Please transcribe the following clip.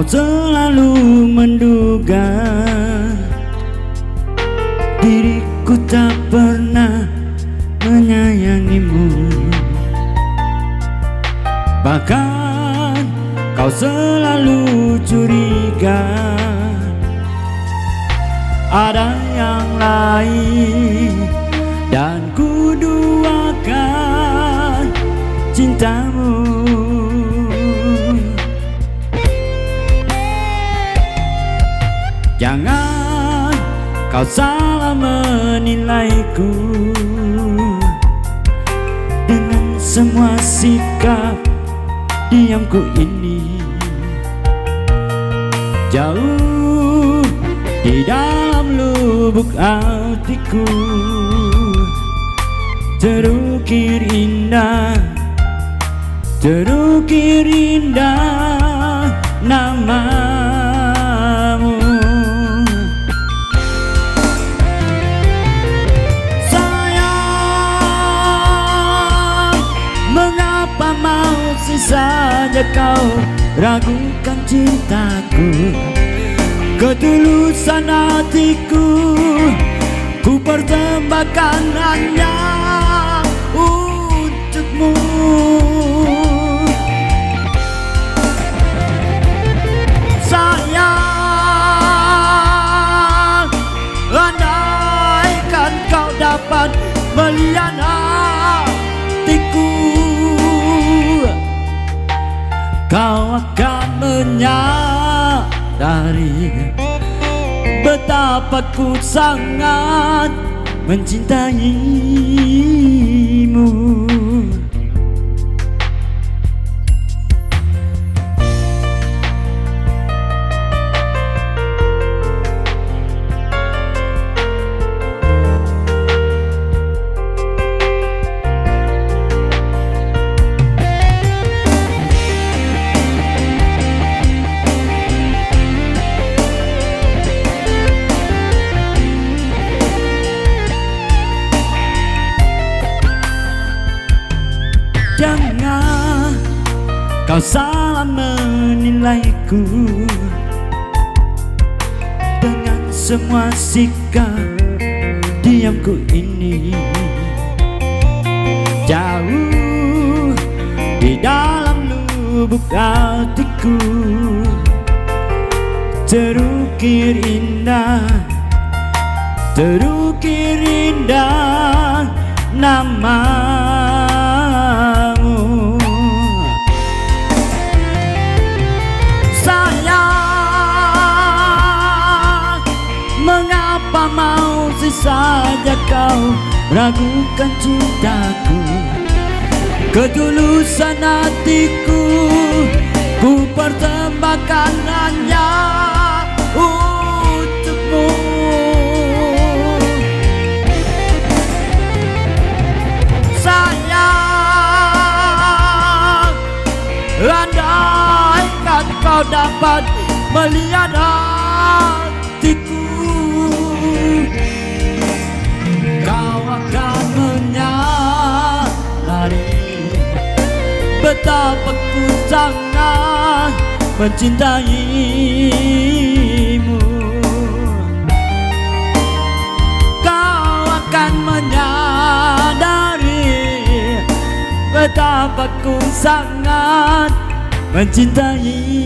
Kau selalu menduga diriku tak pernah menyayangimu. Bahkan kau selalu curiga ada yang lain, dan ku duakan cintamu. Jangan kau salah menilaiku dengan semua sikap diamku ini. Jauh di dalam lubuk hatiku terukir indah, terukir indah namamu. Sayang, mengapa masih saja kau ragukan cintaku? Ketulusan hatiku ku persembahkan hanya untukmu. Sayang, andaikan kau dapat melihat hatiku, kau akan menyadari betapa ku sangat mencintaimu. Jangan kau salah menilaiku dengan semua sikap diamku ini. Jauh di dalam lubuk hatiku terukir indah, terukir indah namamu. Sayang, mengapa masih saja kau ragukan cintaku? Ketulusan hatiku ku persembahkan hanya untukmu. Sayang, andaikan kau dapat melihat hatiku, kau akan menyadari betapa ku sangat mencintaimu. Kau akan menyadari betapa ku sangat mencintaimu.